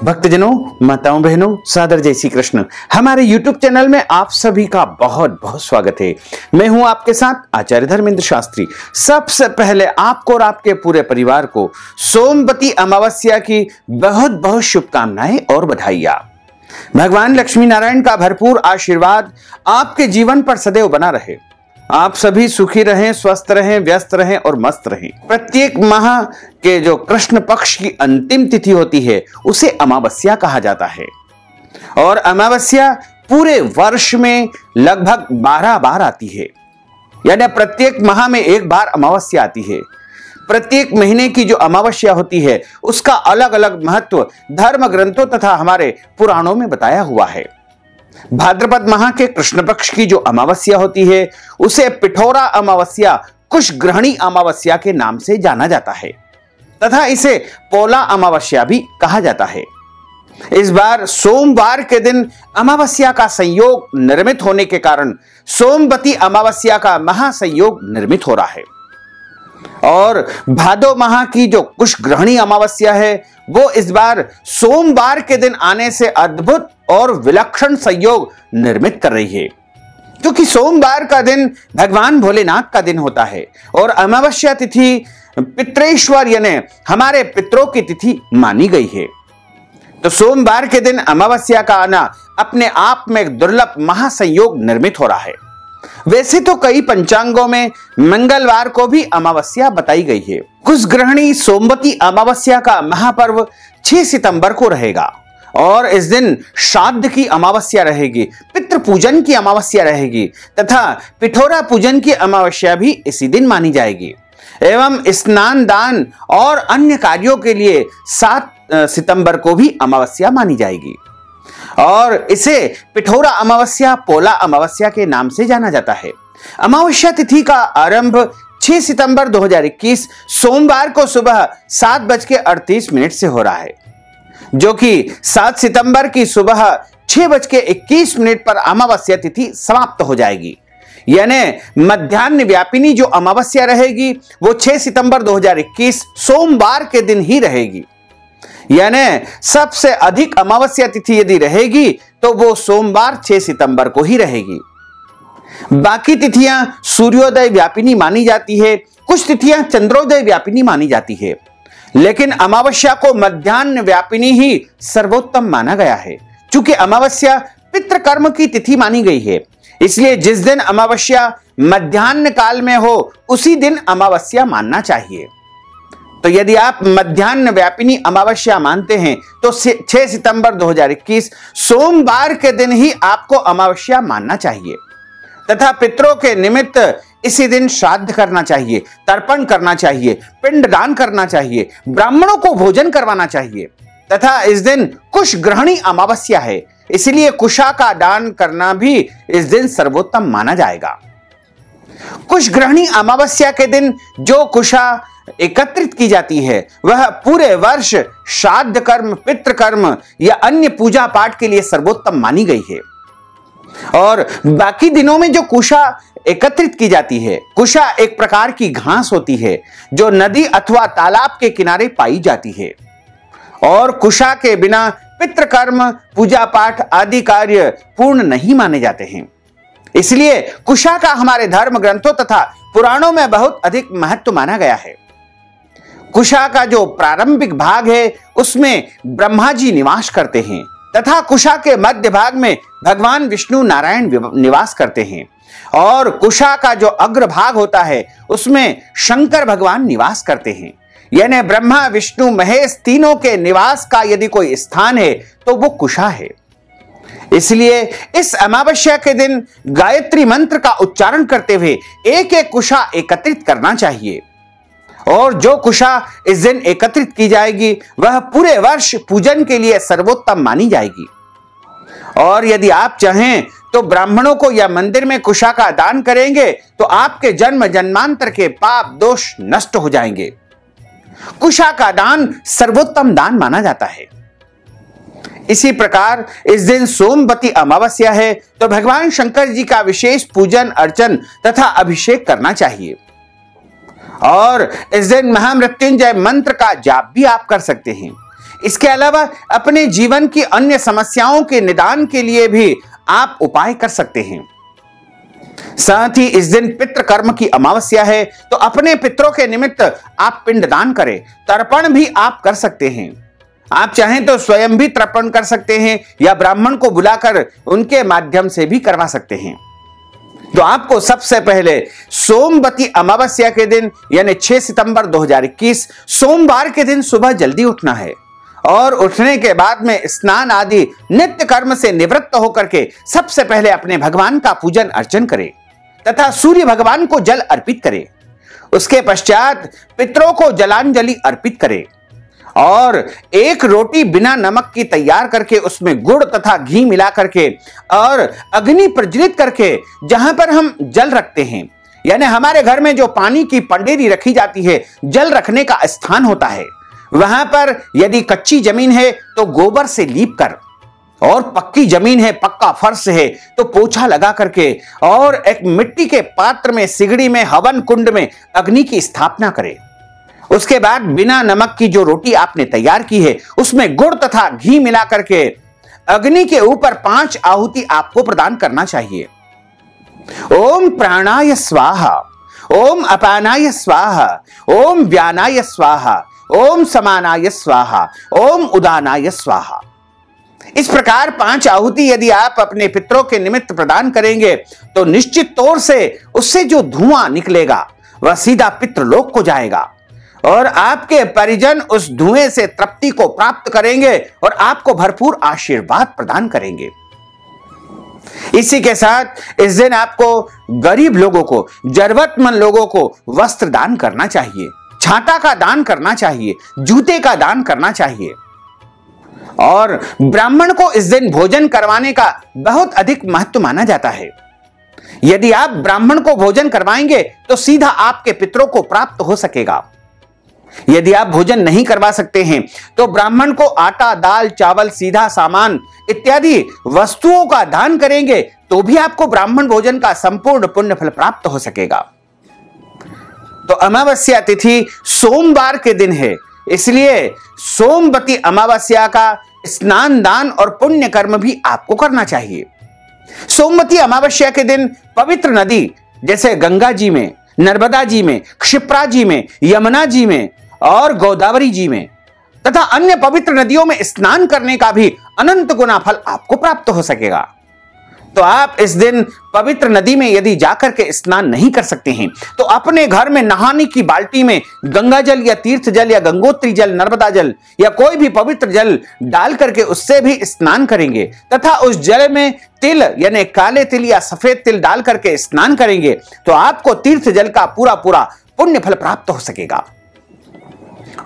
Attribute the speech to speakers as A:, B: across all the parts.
A: भक्तजनों, माताओं, बहनों, सादर जय श्री कृष्ण। हमारे YouTube चैनल में आप सभी का बहुत बहुत स्वागत है। मैं हूं आपके साथ आचार्य धर्मेंद्र शास्त्री। सबसे पहले आपको और आपके पूरे परिवार को सोमवती अमावस्या की बहुत बहुत शुभकामनाएं और बधाइयां। भगवान लक्ष्मी नारायण का भरपूर आशीर्वाद आपके जीवन पर सदैव बना रहे। आप सभी सुखी रहें, स्वस्थ रहें, व्यस्त रहें और मस्त रहें। प्रत्येक माह के जो कृष्ण पक्ष की अंतिम तिथि होती है उसे अमावस्या कहा जाता है और अमावस्या पूरे वर्ष में लगभग 12 बार आती है, यानी प्रत्येक माह में एक बार अमावस्या आती है। प्रत्येक महीने की जो अमावस्या होती है उसका अलग अलग महत्व धर्म ग्रंथों तथा हमारे पुराणों में बताया हुआ है। भाद्रपद माह के कृष्ण पक्ष की जो अमावस्या होती है उसे पिठोरा अमावस्या, कुश ग्रहणी अमावस्या के नाम से जाना जाता है तथा इसे पोला अमावस्या भी कहा जाता है। इस बार सोमवार के दिन अमावस्या का संयोग निर्मित होने के कारण सोमवती अमावस्या का महासंयोग निर्मित हो रहा है और भादो माह की जो कुश ग्रहणी अमावस्या है वो इस बार सोमवार के दिन आने से अद्भुत और विलक्षण संयोग निर्मित कर रही है, क्योंकि सोमवार का दिन भगवान भोलेनाथ का दिन होता है और अमावस्या तिथि पितृेश्वर यानी हमारे पितरों की तिथि मानी गई है। तो सोमवार के दिन अमावस्या का आना अपने आप में एक दुर्लभ महासंयोग निर्मित हो रहा है। वैसे तो कई पंचांगों में मंगलवार को भी अमावस्या बताई गई है। कुश ग्रहणी सोमवती अमावस्या का महापर्व 6 सितंबर को रहेगा और इस दिन श्राद्ध की अमावस्या रहेगी, पितृ पूजन की अमावस्या रहेगी तथा पिठोरा पूजन की अमावस्या भी इसी दिन मानी जाएगी एवं स्नान दान और अन्य कार्यों के लिए 7 सितंबर को भी अमावस्या मानी जाएगी और इसे पिठोरा अमावस्या, पोला अमावस्या के नाम से जाना जाता है। अमावस्या तिथि का आरंभ 6 सितंबर 2021 सोमवार को सुबह 7:38 से हो रहा है, जो कि 7 सितंबर की सुबह 6:21 पर अमावस्या तिथि समाप्त हो जाएगी। यानी मध्याह्न व्यापिनी जो अमावस्या रहेगी वो 6 सितंबर 2021 सोमवार के दिन ही रहेगी। यानी सबसे अधिक अमावस्या तिथि यदि रहेगी तो वो सोमवार 6 सितंबर को ही रहेगी। बाकी तिथियां सूर्योदय व्यापिनी मानी जाती है, कुछ तिथियां चंद्रोदय व्यापिनी मानी जाती है, लेकिन अमावस्या को मध्याह्न व्यापिनी ही सर्वोत्तम माना गया है। चूंकि अमावस्या पितृकर्म की तिथि मानी गई है, इसलिए जिस दिन अमावस्या मध्याह्न काल में हो उसी दिन अमावस्या मानना चाहिए। तो यदि आप मध्याह्न व्यापिनी अमावस्या मानते हैं तो 6 सितंबर 2021 सोमवार के दिन ही आपको अमावस्या मानना चाहिए तथा पितरों के निमित्त इसी दिन श्राद्ध करना चाहिए, तर्पण करना चाहिए, पिंडदान करना चाहिए, ब्राह्मणों को भोजन करवाना चाहिए तथा इस दिन कुश ग्रहणी अमावस्या है, इसलिए कुशा का दान करना भी इस दिन सर्वोत्तम माना जाएगा। कुश ग्रहणी अमावस्या के दिन जो कुशा एकत्रित की जाती है वह पूरे वर्ष श्राद्ध कर्म, पितृकर्म या अन्य पूजा पाठ के लिए सर्वोत्तम मानी गई है और बाकी दिनों में जो कुशा एकत्रित की जाती है, कुशा एक प्रकार की घास होती है जो नदी अथवा तालाब के किनारे पाई जाती है और कुशा के बिना पितृकर्म, पूजा पाठ आदि कार्य पूर्ण नहीं माने जाते हैं। इसलिए कुशा का हमारे धर्म ग्रंथों तथा पुराणों में बहुत अधिक महत्व माना गया है। कुशा का जो प्रारंभिक भाग है उसमें ब्रह्मा जी निवास करते हैं तथा कुशा के मध्य भाग में भगवान विष्णु नारायण निवास करते हैं और कुशा का जो अग्र भाग होता है उसमें शंकर भगवान निवास करते हैं। यानी ब्रह्मा, विष्णु, महेश तीनों के निवास का यदि कोई स्थान है तो वो कुशा है। इसलिए इस अमावस्या के दिन गायत्री मंत्र का उच्चारण करते हुए एक एक कुशा एकत्रित करना चाहिए और जो कुशा इस दिन एकत्रित की जाएगी वह पूरे वर्ष पूजन के लिए सर्वोत्तम मानी जाएगी। और यदि आप चाहें तो ब्राह्मणों को या मंदिर में कुशा का दान करेंगे तो आपके जन्म जन्मांतर के पाप दोष नष्ट हो जाएंगे। कुशा का दान सर्वोत्तम दान माना जाता है। इसी प्रकार इस दिन सोमवती अमावस्या है तो भगवान शंकर जी का विशेष पूजन अर्चन तथा अभिषेक करना चाहिए और इस दिन महामृत्युंजय मंत्र का जाप भी आप कर सकते हैं। इसके अलावा अपने जीवन की अन्य समस्याओं के निदान के लिए भी आप उपाय कर सकते हैं। साथ ही इस दिन पितृ कर्म की अमावस्या है, तो अपने पितरों के निमित्त आप पिंडदान करें। तर्पण भी आप कर सकते हैं। आप चाहें तो स्वयं भी तर्पण कर सकते हैं या ब्राह्मण को बुलाकर उनके माध्यम से भी करवा सकते हैं। तो आपको सबसे पहले सोमवती अमावस्या के दिन यानी 6 सितंबर 2021 सोमवार के दिन सुबह जल्दी उठना है और उठने के बाद में स्नान आदि नित्य कर्म से निवृत्त होकर के सबसे पहले अपने भगवान का पूजन अर्चन करें तथा सूर्य भगवान को जल अर्पित करें। उसके पश्चात पितरों को जलांजलि अर्पित करें और एक रोटी बिना नमक की तैयार करके उसमें गुड़ तथा घी मिला करके और अग्नि प्रज्वलित करके जहां पर हम जल रखते हैं, यानी हमारे घर में जो पानी की पंडेरी रखी जाती है, जल रखने का स्थान होता है, वहां पर यदि कच्ची जमीन है तो गोबर से लीप कर और पक्की जमीन है, पक्का फर्श है तो पोछा लगा करके और एक मिट्टी के पात्र में सिगड़ी में हवन कुंड में अग्नि की स्थापना करें। उसके बाद बिना नमक की जो रोटी आपने तैयार की है उसमें गुड़ तथा घी मिला करके अग्नि के ऊपर 5 आहुति आपको प्रदान करना चाहिए। ओम प्राणाय स्वाहा, ओम अपानाय स्वाहा, ओम व्यानाय स्वाहा, ओम समानाय स्वाहा, ओम उदानाय स्वाहा। इस प्रकार 5 आहुति यदि आप अपने पितरों के निमित्त प्रदान करेंगे तो निश्चित तौर से उससे जो धुआं निकलेगा वह सीधा पितृलोक को जाएगा और आपके परिजन उस धुएं से तृप्ति को प्राप्त करेंगे और आपको भरपूर आशीर्वाद प्रदान करेंगे। इसी के साथ इस दिन आपको गरीब लोगों को, जरूरतमंद लोगों को वस्त्र दान करना चाहिए, छाता का दान करना चाहिए, जूते का दान करना चाहिए और ब्राह्मण को इस दिन भोजन करवाने का बहुत अधिक महत्व माना जाता है। यदि आप ब्राह्मण को भोजन करवाएंगे तो सीधा आपके पितरों को प्राप्त हो सकेगा। यदि आप भोजन नहीं करवा सकते हैं तो ब्राह्मण को आटा, दाल, चावल, सीधा सामान इत्यादि वस्तुओं का दान करेंगे तो भी आपको ब्राह्मण भोजन का संपूर्ण पुण्य फल प्राप्त हो सकेगा। तो अमावस्या तिथि सोमवार के दिन है, इसलिए सोमवती अमावस्या का स्नान दान और पुण्य कर्म भी आपको करना चाहिए। सोमवती अमावस्या के दिन पवित्र नदी जैसे गंगा जी में, नर्मदा जी में, क्षिप्रा जी में, यमुना जी में और गोदावरी जी में तथा अन्य पवित्र नदियों में स्नान करने का भी अनंत गुना फल आपको प्राप्त हो सकेगा। तो आप इस दिन पवित्र नदी में यदि जाकर के स्नान नहीं कर सकते हैं तो अपने घर में नहाने की बाल्टी में गंगा जल या तीर्थ जल या गंगोत्री जल, नर्मदा जल या कोई भी पवित्र जल डाल करके उससे भी स्नान करेंगे तथा उस जल में तिल यानी काले तिल या सफेद तिल डाल करके स्नान करेंगे तो आपको तीर्थ जल का पूरा पूरा पुण्य फल प्राप्त हो सकेगा।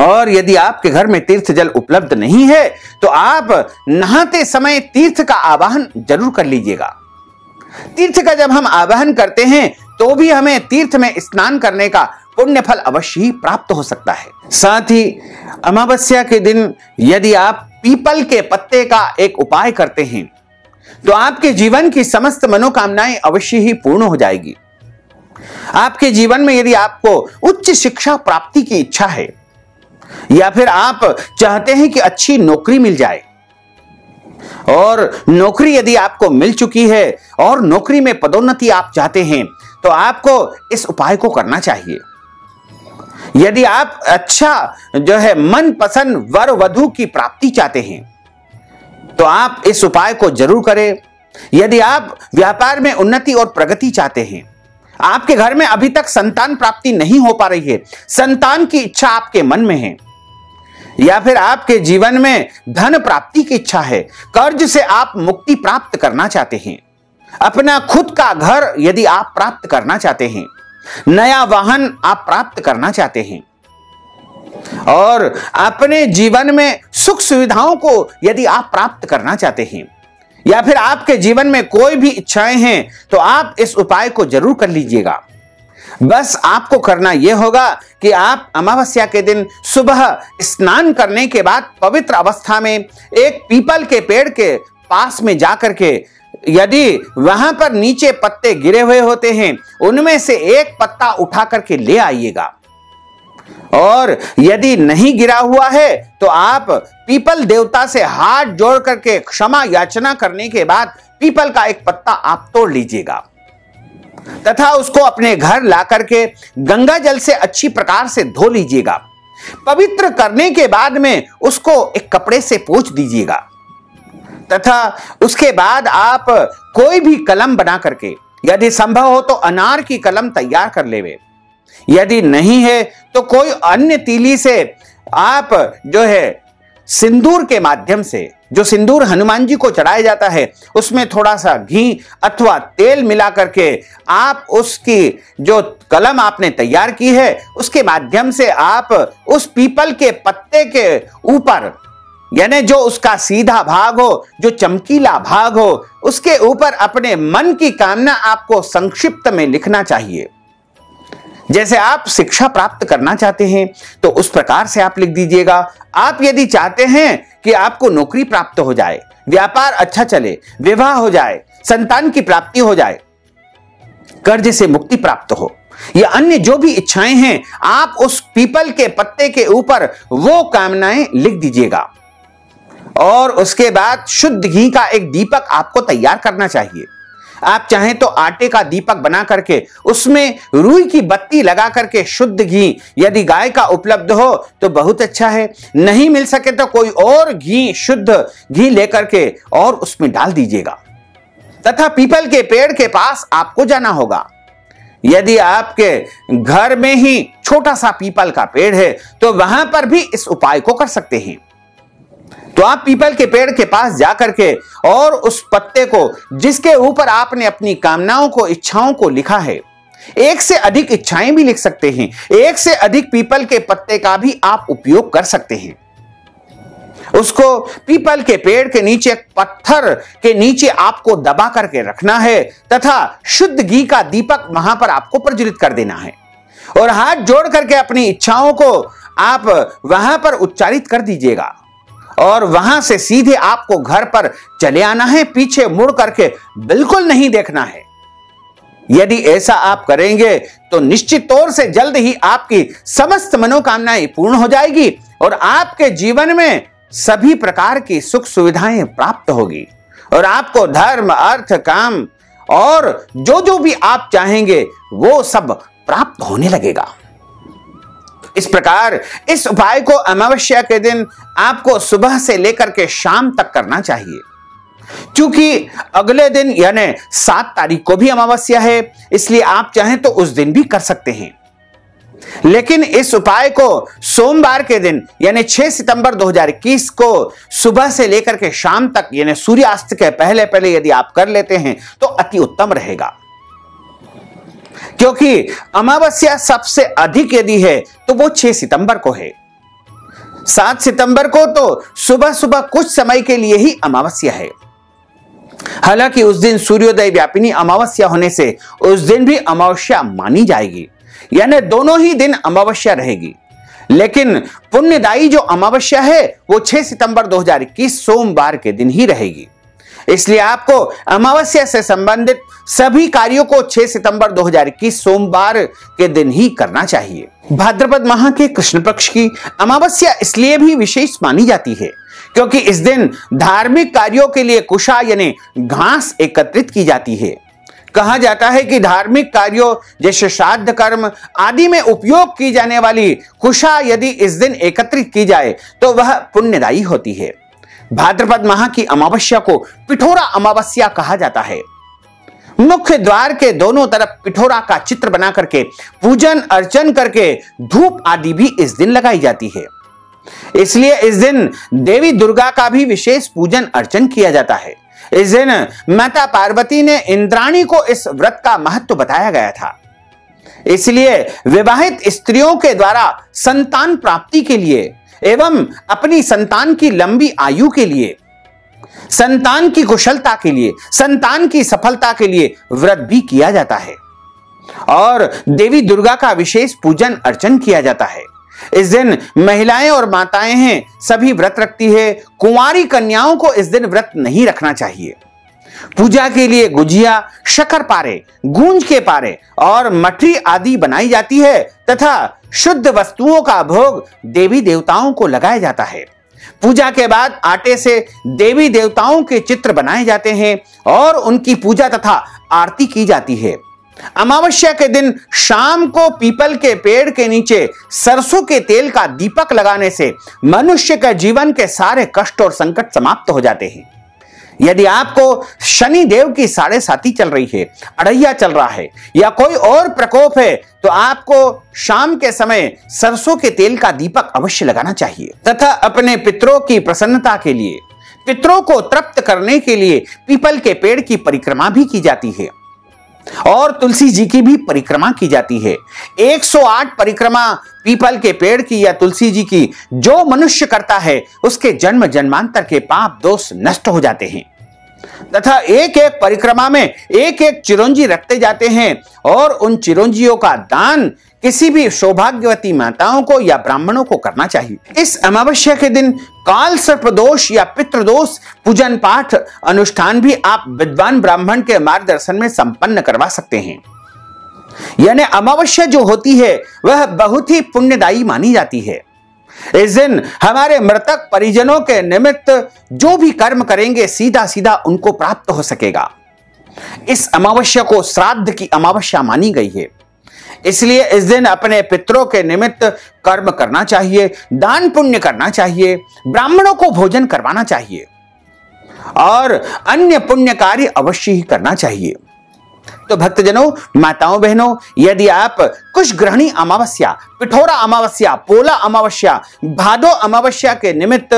A: और यदि आपके घर में तीर्थ जल उपलब्ध नहीं है तो आप नहाते समय तीर्थ का आवाहन जरूर कर लीजिएगा। तीर्थ का जब हम आवाहन करते हैं तो भी हमें तीर्थ में स्नान करने का पुण्य फल अवश्य ही प्राप्त हो सकता है। साथ ही अमावस्या के दिन यदि आप पीपल के पत्ते का एक उपाय करते हैं तो आपके जीवन की समस्त मनोकामनाएं अवश्य ही पूर्ण हो जाएगी। आपके जीवन में यदि आपको उच्च शिक्षा प्राप्ति की इच्छा है या फिर आप चाहते हैं कि अच्छी नौकरी मिल जाए और नौकरी यदि आपको मिल चुकी है और नौकरी में पदोन्नति आप चाहते हैं तो आपको इस उपाय को करना चाहिए। यदि आप अच्छा जो है मनपसंद वर वधु की प्राप्ति चाहते हैं तो आप इस उपाय को जरूर करें। यदि आप व्यापार में उन्नति और प्रगति चाहते हैं, आपके घर में अभी तक संतान प्राप्ति नहीं हो पा रही है, संतान की इच्छा आपके मन में है या फिर आपके जीवन में धन प्राप्ति की इच्छा है, कर्ज से आप मुक्ति प्राप्त करना चाहते हैं, अपना खुद का घर यदि आप प्राप्त करना चाहते हैं, नया वाहन आप प्राप्त करना चाहते हैं और अपने जीवन में सुख सुविधाओं को यदि आप प्राप्त करना चाहते हैं या फिर आपके जीवन में कोई भी इच्छाएं हैं तो आप इस उपाय को जरूर कर लीजिएगा। बस आपको करना यह होगा कि आप अमावस्या के दिन सुबह स्नान करने के बाद पवित्र अवस्था में एक पीपल के पेड़ के पास में जाकर के यदि वहां पर नीचे पत्ते गिरे हुए होते हैं उनमें से एक पत्ता उठा करके ले आइएगा और यदि नहीं गिरा हुआ है तो आप पीपल देवता से हाथ जोड़ करके क्षमा याचना करने के बाद पीपल का एक पत्ता आप तोड़ लीजिएगा तथा उसको अपने घर ला करके गंगा जल से अच्छी प्रकार से धो लीजिएगा। पवित्र करने के बाद में उसको एक कपड़े से पोंछ दीजिएगा तथा उसके बाद आप कोई भी कलम बना करके, यदि संभव हो तो अनार की कलम तैयार कर लेवे, यदि नहीं है तो कोई अन्य तीली से आप जो है सिंदूर के माध्यम से, जो सिंदूर हनुमान जी को चढ़ाया जाता है, उसमें थोड़ा सा घी अथवा तेल मिला करके आप उसकी जो कलम आपने तैयार की है उसके माध्यम से आप उस पीपल के पत्ते के ऊपर, यानी जो उसका सीधा भाग हो, जो चमकीला भाग हो, उसके ऊपर अपने मन की कामना आपको संक्षिप्त में लिखना चाहिए। जैसे आप शिक्षा प्राप्त करना चाहते हैं तो उस प्रकार से आप लिख दीजिएगा। आप यदि चाहते हैं कि आपको नौकरी प्राप्त हो जाए, व्यापार अच्छा चले, विवाह हो जाए, संतान की प्राप्ति हो जाए, कर्ज से मुक्ति प्राप्त हो, या अन्य जो भी इच्छाएं हैं, आप उस पीपल के पत्ते के ऊपर वो कामनाएं लिख दीजिएगा। और उसके बाद शुद्ध घी का एक दीपक आपको तैयार करना चाहिए। आप चाहें तो आटे का दीपक बना करके उसमें रुई की बत्ती लगा करके शुद्ध घी, यदि गाय का उपलब्ध हो तो बहुत अच्छा है, नहीं मिल सके तो कोई और घी, शुद्ध घी लेकर के और उसमें डाल दीजिएगा तथा पीपल के पेड़ के पास आपको जाना होगा। यदि आपके घर में ही छोटा सा पीपल का पेड़ है तो वहां पर भी इस उपाय को कर सकते हैं। तो आप पीपल के पेड़ के पास जाकर के और उस पत्ते को, जिसके ऊपर आपने अपनी कामनाओं को, इच्छाओं को लिखा है, एक से अधिक इच्छाएं भी लिख सकते हैं, एक से अधिक पीपल के पत्ते का भी आप उपयोग कर सकते हैं। उसको पीपल के पेड़ के नीचे, पत्थर के नीचे आपको दबा करके रखना है तथा शुद्ध घी का दीपक वहां पर आपको प्रज्वलित कर देना है और हाथ जोड़ करके अपनी इच्छाओं को आप वहां पर उच्चारित कर दीजिएगा और वहां से सीधे आपको घर पर चले आना है, पीछे मुड़ करके बिल्कुल नहीं देखना है। यदि ऐसा आप करेंगे तो निश्चित तौर से जल्द ही आपकी समस्त मनोकामनाएं पूर्ण हो जाएगी और आपके जीवन में सभी प्रकार की सुख सुविधाएं प्राप्त होगी और आपको धर्म, अर्थ, काम और जो भी आप चाहेंगे वो सब प्राप्त होने लगेगा। इस प्रकार इस उपाय को अमावस्या के दिन आपको सुबह से लेकर के शाम तक करना चाहिए। क्योंकि अगले दिन यानी 7 तारीख को भी अमावस्या है, इसलिए आप चाहें तो उस दिन भी कर सकते हैं। लेकिन इस उपाय को सोमवार के दिन यानी 6 सितंबर 2021 को सुबह से लेकर के शाम तक यानी सूर्यास्त के पहले पहले यदि आप कर लेते हैं तो अति उत्तम रहेगा। क्योंकि अमावस्या सबसे अधिक यदि है तो वो 6 सितंबर को है। 7 सितंबर को तो सुबह सुबह कुछ समय के लिए ही अमावस्या है। हालांकि उस दिन सूर्योदय व्यापिनी अमावस्या होने से उस दिन भी अमावस्या मानी जाएगी, यानी दोनों ही दिन अमावस्या रहेगी। लेकिन पुण्यदायी जो अमावस्या है वो 6 सितंबर 2021 सोमवार के दिन ही रहेगी। इसलिए आपको अमावस्या से संबंधित सभी कार्यों को 6 सितंबर 2021 सोमवार के दिन ही करना चाहिए। भाद्रपद माह के कृष्ण पक्ष की अमावस्या इसलिए भी विशेष मानी जाती है क्योंकि इस दिन धार्मिक कार्यों के लिए कुशा यानी घास एकत्रित की जाती है। कहा जाता है कि धार्मिक कार्यों जैसे श्राद्ध कर्म आदि में उपयोग की जाने वाली कुशा यदि इस दिन एकत्रित की जाए तो वह पुण्यदायी होती है। भाद्रपद माह की अमावस्या को पिठोरा अमावस्या कहा जाता है। मुख्य द्वार के दोनों तरफ पिठोरा का चित्र बना करके पूजन अर्चन करके धूप आदि भी इस दिन लगाई जाती है। इसलिए इस दिन देवी दुर्गा का भी विशेष पूजन अर्चन किया जाता है। इस दिन माता पार्वती ने इंद्राणी को इस व्रत का महत्व बताया गया था। इसलिए विवाहित स्त्रियों के द्वारा संतान प्राप्ति के लिए एवं अपनी संतान की लंबी आयु के लिए, संतान की कुशलता के लिए, संतान की सफलता के लिए व्रत भी किया जाता है और देवी दुर्गा का विशेष पूजन अर्चन किया जाता है। इस दिन महिलाएं और माताएं हैं सभी व्रत रखती है। कुंवारी कन्याओं को इस दिन व्रत नहीं रखना चाहिए। पूजा के लिए गुजिया, शक्कर पारे, गूंज के पारे और मठरी आदि बनाई जाती है तथा शुद्ध वस्तुओं का भोग देवी देवताओं को लगाया जाता है। पूजा के बाद आटे से देवी देवताओं के चित्र बनाए जाते हैं और उनकी पूजा तथा आरती की जाती है। अमावस्या के दिन शाम को पीपल के पेड़ के नीचे सरसों के तेल का दीपक लगाने से मनुष्य के जीवन के सारे कष्ट और संकट समाप्त हो जाते हैं। यदि आपको शनि देव की साढ़े साती चल रही है, अड़ैया चल रहा है या कोई और प्रकोप है, तो आपको शाम के समय सरसों के तेल का दीपक अवश्य लगाना चाहिए तथा अपने पितरों की प्रसन्नता के लिए, पितरों को तृप्त करने के लिए पीपल के पेड़ की परिक्रमा भी की जाती है और तुलसी जी की भी परिक्रमा की जाती है। 108 परिक्रमा पीपल के पेड़ की या तुलसी जी की जो मनुष्य करता है उसके जन्म जन्मांतर के पाप दोष नष्ट हो जाते हैं तथा एक एक परिक्रमा में एक एक चिरंजी रखते जाते हैं और उन चिरंजियों का दान किसी भी सौभाग्यवती माताओं को या ब्राह्मणों को करना चाहिए। इस अमावस्या के दिन काल सर्प दोष या पितृदोष पूजन पाठ अनुष्ठान भी आप विद्वान ब्राह्मण के मार्गदर्शन में संपन्न करवा सकते हैं। यानी अमावस्या जो होती है वह बहुत ही पुण्यदायी मानी जाती है। इस दिन हमारे मृतक परिजनों के निमित्त जो भी कर्म करेंगे सीधा सीधा उनको प्राप्त हो सकेगा। इस अमावस्या को श्राद्ध की अमावस्या मानी गई है, इसलिए इस दिन अपने पितरों के निमित्त कर्म करना चाहिए, दान पुण्य करना चाहिए, ब्राह्मणों को भोजन करवाना चाहिए और अन्य पुण्य कार्य अवश्य ही करना चाहिए। तो भक्तजनों, माताओं बहनों, यदि आप कुछ ग्रहणी अमावस्या, पिठोरा अमावस्या, पोला अमावस्या, भादो अमावस्या के निमित्त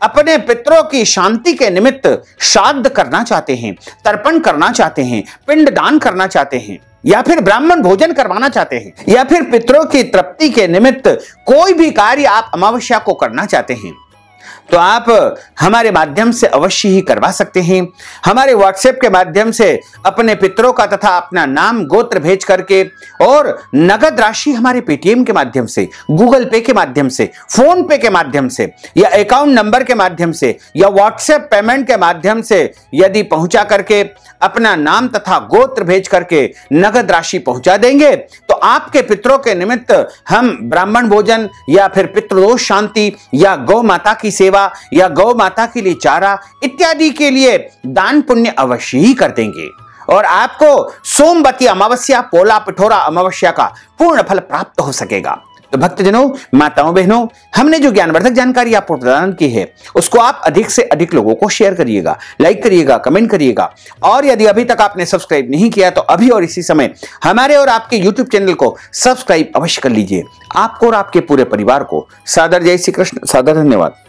A: अपने पितरों की शांति के निमित्त श्राद्ध करना चाहते हैं, तर्पण करना चाहते हैं, पिंड दान करना चाहते हैं या फिर ब्राह्मण भोजन करवाना चाहते हैं या फिर पितरों की तृप्ति के निमित्त कोई भी कार्य आप अमावस्या को करना चाहते हैं, तो आप हमारे माध्यम से अवश्य ही करवा सकते हैं। हमारे व्हाट्सएप के माध्यम से अपने पितरों का तथा अपना नाम गोत्र भेज करके और नगद राशि हमारे पेटीएम के माध्यम से, गूगल पे के माध्यम से, फोन पे के माध्यम से या अकाउंट नंबर के माध्यम से या व्हाट्सएप पेमेंट के माध्यम से यदि पहुंचा करके अपना नाम तथा गोत्र भेज करके नगद राशि पहुंचा देंगे तो आपके पितरों के निमित्त हम ब्राह्मण भोजन या फिर पितृदोष शांति या गौ माता की सेवा या गौ माता के लिए चारा इत्यादि के लिए दान पुण्य अवश्य ही कर देंगे और आपको सोमवती अमावस्या, पोला पिठोरा अमावस्या का पूर्ण फल प्राप्त हो सकेगा। तो भक्तजनों, माताओं बहनों, हमने जो ज्ञानवर्धक जानकारी आपको प्रदान की है उसको आप अधिक से अधिक लोगों को शेयर करिएगा, लाइक करिएगा, कमेंट करिएगा और यदि अभी तक आपने सब्सक्राइब नहीं किया तो अभी और इसी समय हमारे और आपके YouTube चैनल को सब्सक्राइब अवश्य कर लीजिए। आपको और आपके पूरे परिवार को सादर जय श्री कृष्ण, सादर धन्यवाद।